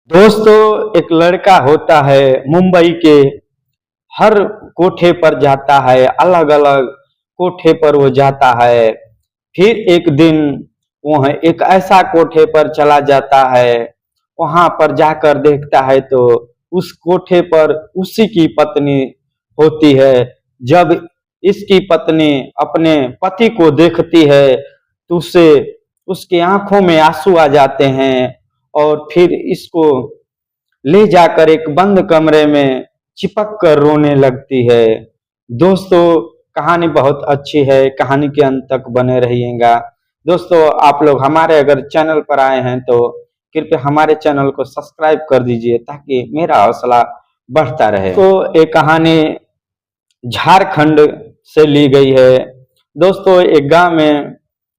दोस्तों, एक लड़का होता है मुंबई के। हर कोठे पर जाता है, अलग अलग कोठे पर वो जाता है। फिर एक दिन वह एक ऐसा कोठे पर चला जाता है। वहां पर जाकर देखता है तो उस कोठे पर उसी की पत्नी होती है। जब इसकी पत्नी अपने पति को देखती है तो उसे उसकी आंखों में आंसू आ जाते हैं और फिर इसको ले जाकर एक बंद कमरे में चिपक कर रोने लगती है। दोस्तों, कहानी बहुत अच्छी है, कहानी के अंत तक बने रहिएगा। दोस्तों, आप लोग हमारे अगर चैनल पर आए हैं तो कृपया हमारे चैनल को सब्सक्राइब कर दीजिए ताकि मेरा हौसला बढ़ता रहे। तो ये कहानी झारखंड से ली गई है। दोस्तों, एक गांव में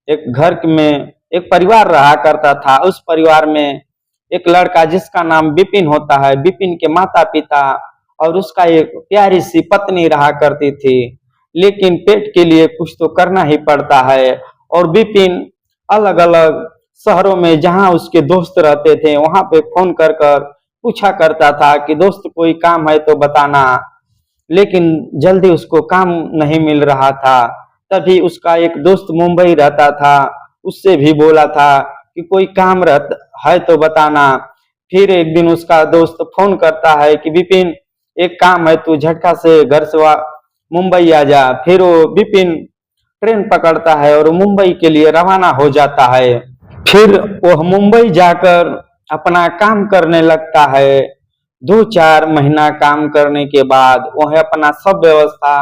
एक घर में एक परिवार रहा करता था। उस परिवार में एक लड़का जिसका नाम विपिन होता है। विपिन के माता पिता और उसका एक प्यारी सी पत्नी रहा करती थी। लेकिन पेट के लिए कुछ तो करना ही पड़ता है और विपिन अलग अलग शहरों में जहां उसके दोस्त रहते थे वहां पे फोन कर कर पूछा करता था कि दोस्त कोई काम है तो बताना। लेकिन जल्दी उसको काम नहीं मिल रहा था। तभी उसका एक दोस्त मुंबई रहता था, उससे भी बोला था कि कोई काम है तो बताना। फिर एक दिन उसका दोस्त फोन करता है कि विपिन, एक काम है, तू झटका से घर से मुंबई आ जा। फिर वो विपिन ट्रेन पकड़ता है और मुंबई के लिए रवाना हो जाता है। फिर वह मुंबई जाकर अपना काम करने लगता है। 2-4 महीना काम करने के बाद वह अपना सब व्यवस्था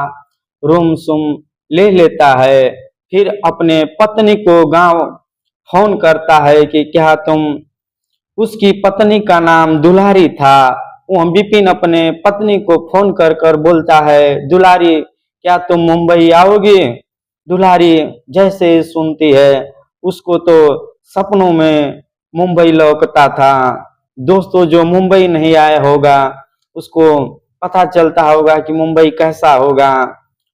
रूम सूम ले लेता है। फिर अपने पत्नी को गांव फोन करता है कि क्या तुम, उसकी पत्नी का नाम दुलारी था। वह विपिन अपने पत्नी को फोन कर कर बोलता है, दुलारी क्या तुम मुंबई आओगी? दुलारी जैसे सुनती है उसको तो सपनों में मुंबई लौकता था। दोस्तों, जो मुंबई नहीं आया होगा उसको पता चलता होगा कि मुंबई कैसा होगा।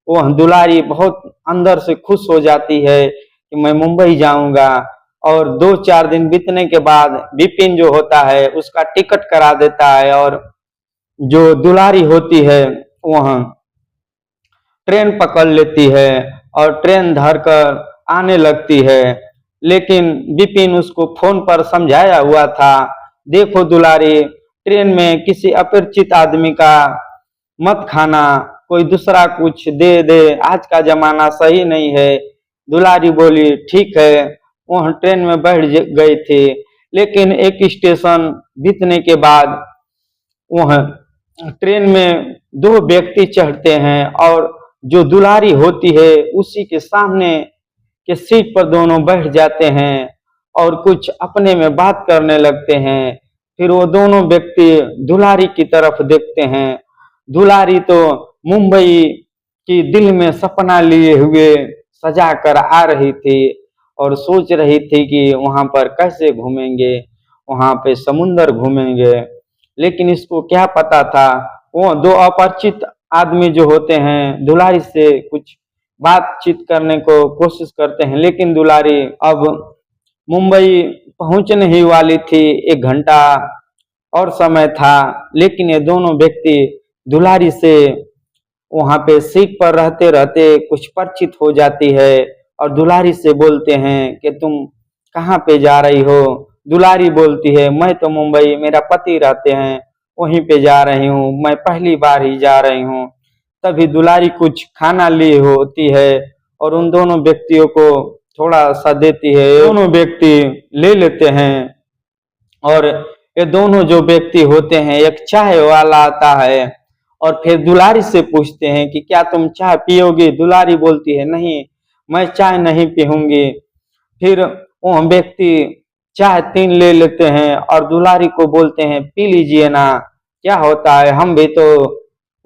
वह दुलारी बहुत अंदर से खुश हो जाती है कि मैं मुंबई जाऊंगा। और 2-4 दिन बीतने के बाद विपिन जो होता है उसका टिकट करा देता है और जो दुलारी होती है वह ट्रेन पकड़ लेती है और ट्रेन धरकर आने लगती है। लेकिन विपिन उसको फोन पर समझाया हुआ था, देखो दुलारी, ट्रेन में किसी अपरिचित आदमी का मत खाना, कोई दूसरा कुछ दे दे, आज का जमाना सही नहीं है। दुलारी बोली ठीक है। वह ट्रेन में बैठ गई थी। लेकिन एक स्टेशन बीतने के बाद वह ट्रेन में 2 व्यक्ति चढ़ते हैं और जो दुलारी होती है उसी के सामने के सीट पर दोनों बैठ जाते हैं और कुछ अपने में बात करने लगते हैं। फिर वो दोनों व्यक्ति दुलारी की तरफ देखते हैं। दुलारी तो मुंबई की दिल में सपना लिए हुए सजा कर आ रही थी और सोच रही थी कि वहां पर कैसे घूमेंगे, वहां पे समुंदर घूमेंगे। लेकिन इसको क्या पता था वो 2 अपरिचित आदमी जो होते हैं दुलारी से कुछ बातचीत करने को कोशिश करते हैं। लेकिन दुलारी अब मुंबई पहुंचने ही वाली थी, 1 घंटा और समय था। लेकिन ये दोनों व्यक्ति दुलारी से वहां पे सीट पर रहते रहते कुछ परिचित हो जाती है और दुलारी से बोलते हैं कि तुम कहाँ पे जा रही हो? दुलारी बोलती है, मैं तो मुंबई, मेरा पति रहते हैं वहीं पे जा रही हूँ, मैं पहली बार ही जा रही हूँ। तभी दुलारी कुछ खाना ली होती है और उन दोनों व्यक्तियों को थोड़ा सा देती है। दोनों व्यक्ति ले लेते हैं और ये दोनों जो व्यक्ति होते हैं, एक चाय वाला आता है और फिर दुलारी से पूछते हैं कि क्या तुम चाय पियोगी? दुलारी बोलती है, नहीं, मैं चाय नहीं पीऊंगी। फिर वो व्यक्ति चाय 3 ले लेते हैं और दुलारी को बोलते हैं, पी लीजिए ना, क्या होता है, हम भी तो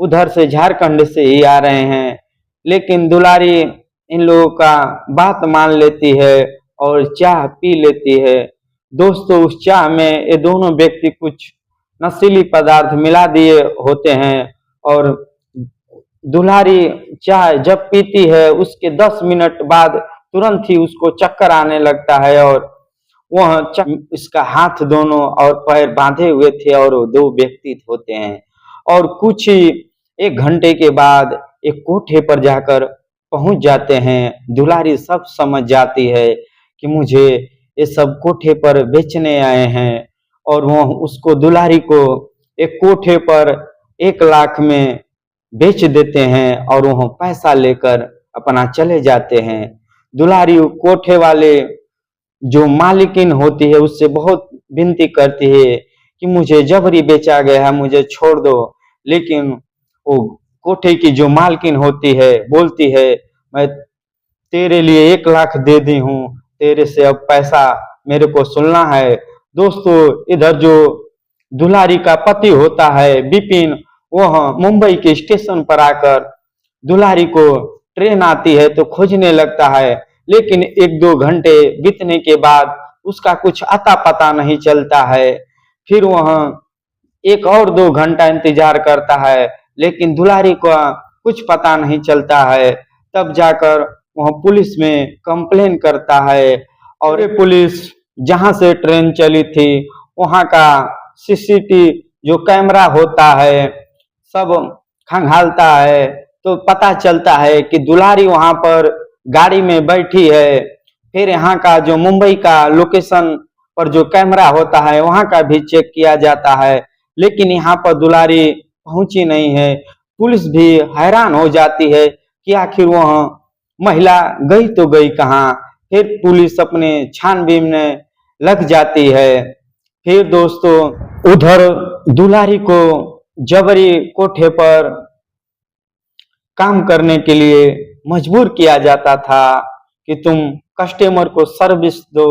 उधर से झारखंड से ही आ रहे हैं। लेकिन दुलारी इन लोगों का बात मान लेती है और चाय पी लेती है। दोस्तों, उस चाय में ये दोनों व्यक्ति कुछ नशीली पदार्थ मिला दिए होते हैं और दुल्हारी चाय जब पीती है उसके 10 मिनट बाद तुरंत ही उसको चक्कर आने लगता है और वह इसका हाथ दोनों और पैर बांधे हुए थे और वो दो व्यक्ति होते हैं। और कुछ ही 1 घंटे के बाद एक कोठे पर जाकर पहुंच जाते हैं। दुलारी सब समझ जाती है कि मुझे ये सब कोठे पर बेचने आए हैं, और वह उसको दुलारी को एक कोठे पर 1 लाख में बेच देते हैं और वह पैसा लेकर अपना चले जाते हैं। दुलारी कोठे वाले जो मालिकिन होती है उससे बहुत विनती करती है कि मुझे जबरी बेचा गया है, मुझे छोड़ दो। लेकिन वो कोठे की जो मालकिन होती है बोलती है, मैं तेरे लिए 1 लाख दे दी हूँ, तेरे से अब पैसा मेरे को सुनना है। दोस्तों, इधर जो दुलारी का पति होता है विपिन, वह मुंबई के स्टेशन पर आकर दुलारी को ट्रेन आती है तो खोजने लगता है। लेकिन 1-2 घंटे बीतने के बाद उसका कुछ अता पता नहीं चलता है। फिर वह 1 और 2 घंटा इंतजार करता है, लेकिन दुलारी का कुछ पता नहीं चलता है। तब जाकर वह पुलिस में कंप्लेन करता है, और ये पुलिस जहां से ट्रेन चली थी वहां का सीसीटीवी जो कैमरा होता है सब खंगालता है, तो पता चलता है कि दुलारी वहां पर गाड़ी में बैठी है। फिर यहाँ का जो मुंबई का लोकेशन पर जो कैमरा होता है वहां का भी चेक किया जाता है, लेकिन यहाँ पर दुलारी पहुंची नहीं है। पुलिस भी हैरान हो जाती है कि आखिर वह महिला गई तो गई कहाँ। फिर पुलिस अपने छानबीन में लग जाती है। फिर दोस्तों, उधर दुलारी को जबरी कोठे पर काम करने के लिए मजबूर किया जाता था कि तुम कस्टमर को सर्विस दो।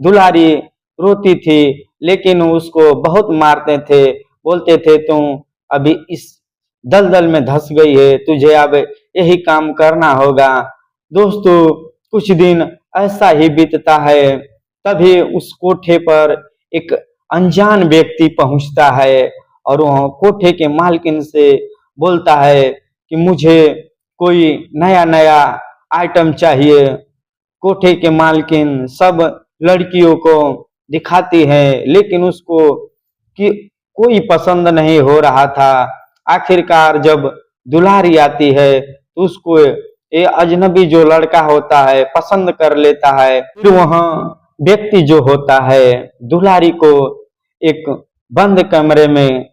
दुलारी रोती थी, लेकिन उसको बहुत मारते थे, बोलते थे तुम अभी इस दलदल में धंस गई है, तुझे अब यही काम करना होगा। दोस्तों, कुछ दिन ऐसा ही बीतता है। तभी उस कोठे पर एक अनजान व्यक्ति पहुंचता है और वह कोठे के मालकिन से बोलता है कि मुझे कोई नया नया आइटम चाहिए। कोठे के मालकिन सब लड़कियों को दिखाती है, लेकिन उसको कि कोई पसंद नहीं हो रहा था। आखिरकार जब दुलारी आती है तो उसको ये अजनबी जो लड़का होता है पसंद कर लेता है। फिर वहाँ व्यक्ति जो होता है दुलारी को एक बंद कमरे में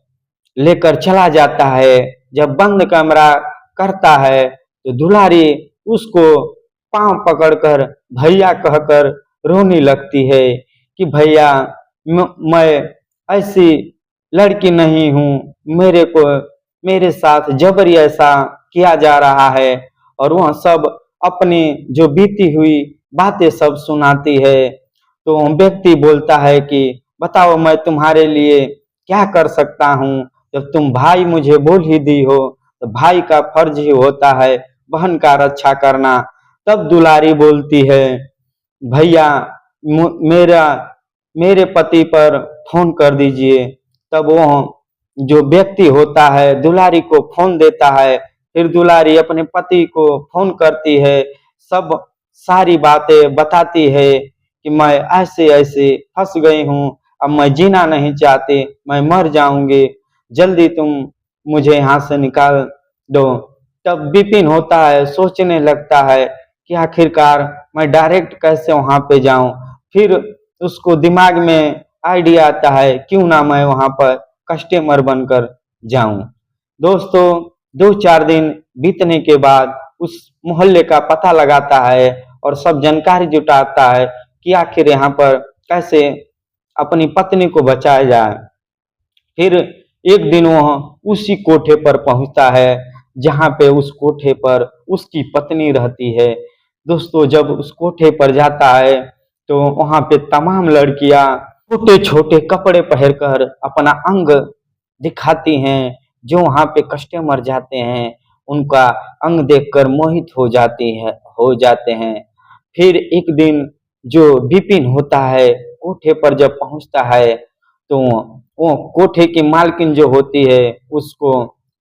लेकर चला जाता है। जब बंद कमरा करता है तो दुलारी उसको पांव पकड़कर भैया कहकर रोने लगती है कि भैया, मैं ऐसी लड़की नहीं हूँ, मेरे साथ जबरी ऐसा किया जा रहा है। और वह सब अपनी जो बीती हुई बातें सब सुनाती है। तो व्यक्ति बोलता है कि बताओ मैं तुम्हारे लिए क्या कर सकता हूँ, जब तुम भाई मुझे बोल ही दी हो तो भाई का फर्ज ही होता है बहन का रक्षा करना। तब दुलारी बोलती है, भैया मेरे पति पर फोन कर दीजिए। तब वो जो व्यक्ति होता है दुलारी को फोन देता है। फिर दुलारी अपने पति को फोन करती है, सब सारी बातें बताती है कि मैं ऐसे ऐसे फंस गई हूँ, अब मैं जीना नहीं चाहती, मैं मर जाऊंगी, जल्दी तुम मुझे यहाँ से निकाल दो। तब विपिन होता है, सोचने लगता है कि आखिरकार मैं डायरेक्ट कैसे वहां पे जाऊं। फिर उसको दिमाग में आइडिया आता है, क्यों ना मैं वहां पर कस्टमर बनकर जाऊं। दोस्तों, 2-4 दिन बीतने के बाद उस मोहल्ले का पता लगाता है और सब जानकारी जुटाता है कि आखिर यहाँ पर कैसे अपनी पत्नी को बचाया जाए। फिर एक दिन वह उसी कोठे पर पहुंचता है जहां पे उस कोठे पर उसकी पत्नी रहती है। दोस्तों, जब उस कोठे पर जाता है तो वहां पे तमाम लड़कियां छोटे छोटे कपड़े पहनकर अपना अंग दिखाती हैं। जो वहां पे कस्टमर जाते हैं उनका अंग देखकर मोहित हो जाते हैं। फिर एक दिन जो विपिन होता है कोठे पर जब पहुंचता है तो वो कोठे की मालकिन जो होती है उसको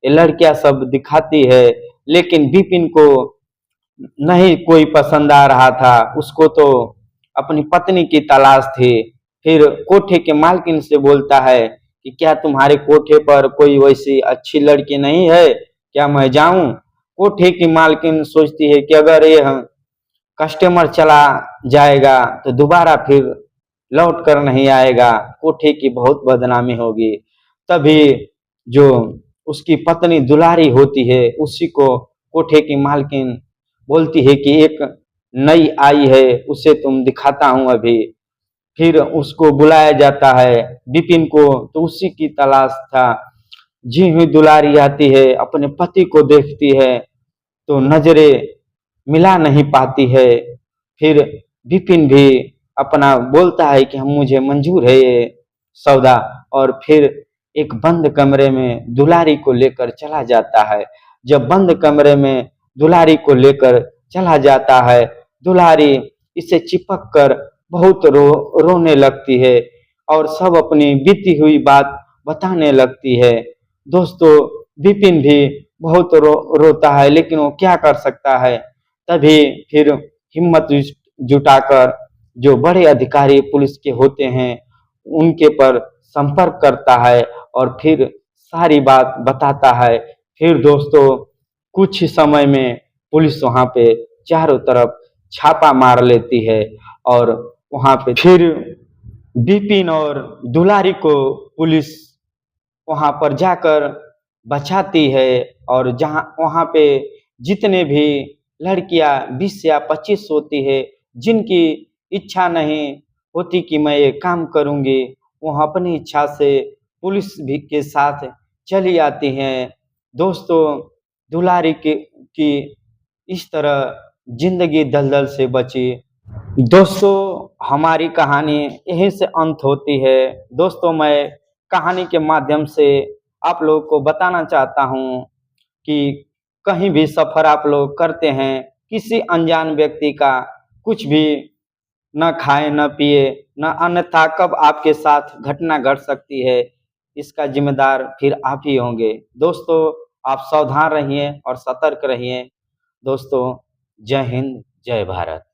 ये लड़कियां सब दिखाती है, लेकिन विपिन को नहीं कोई पसंद आ रहा था। उसको तो अपनी पत्नी की तलाश थी। फिर कोठे के मालकिन से बोलता है कि क्या तुम्हारे कोठे पर कोई वैसी अच्छी लड़की नहीं है, क्या मैं जाऊं? कोठे की मालकिन सोचती है कि अगर ये कस्टमर चला जाएगा तो दोबारा फिर लौट कर नहीं आएगा, कोठे की बहुत बदनामी होगी। तभी जो उसकी पत्नी दुलारी होती है उसी को कोठे की मालकिन बोलती है कि एक नई आई है, उसे तुम दिखाता हूं अभी। फिर उसको बुलाया जाता है विपिन को, तो उसी की तलाश था। जी हुई दुलारी आती है, अपने पति को देखती है तो नजरें मिला नहीं पाती है। फिर विपिन भी अपना बोलता है कि हम मुझे मंजूर है ये सौदा, और फिर एक बंद कमरे में दुलारी को लेकर चला जाता है। जब बंद कमरे में दुलारी को लेकर चला जाता है, दुलारी इसे चिपक कर बहुत रोने लगती है और सब अपनी बीती हुई बात बताने लगती है। दोस्तों, विपिन भी बहुत रोता है, लेकिन वो क्या कर सकता है। तभी फिर हिम्मत जुटाकर जो बड़े अधिकारी पुलिस के होते हैं उनके पर संपर्क करता है और फिर सारी बात बताता है। फिर दोस्तों, कुछ ही समय में पुलिस वहां पे चारों तरफ छापा मार लेती है और वहां पे फिर विपिन और दुलारी को पुलिस वहां पर जाकर बचाती है। और जहां वहां पे जितने भी लड़कियां 20 या 25 होती है, जिनकी इच्छा नहीं होती कि मैं ये काम करूंगी, वो अपनी इच्छा से पुलिस भी के साथ चली आती हैं। दोस्तों, दुलारी की इस तरह जिंदगी दलदल से बची। दोस्तों, हमारी कहानी यहीं से अंत होती है। दोस्तों, मैं कहानी के माध्यम से आप लोगों को बताना चाहता हूँ कि कहीं भी सफर आप लोग करते हैं, किसी अनजान व्यक्ति का कुछ भी न खाएं न पिए, न अन्यथा कब आपके साथ घटना घट सकती है, इसका जिम्मेदार फिर आप ही होंगे। दोस्तों, आप सावधान रहिए और सतर्क रहिए। दोस्तों, जय हिंद, जय भारत।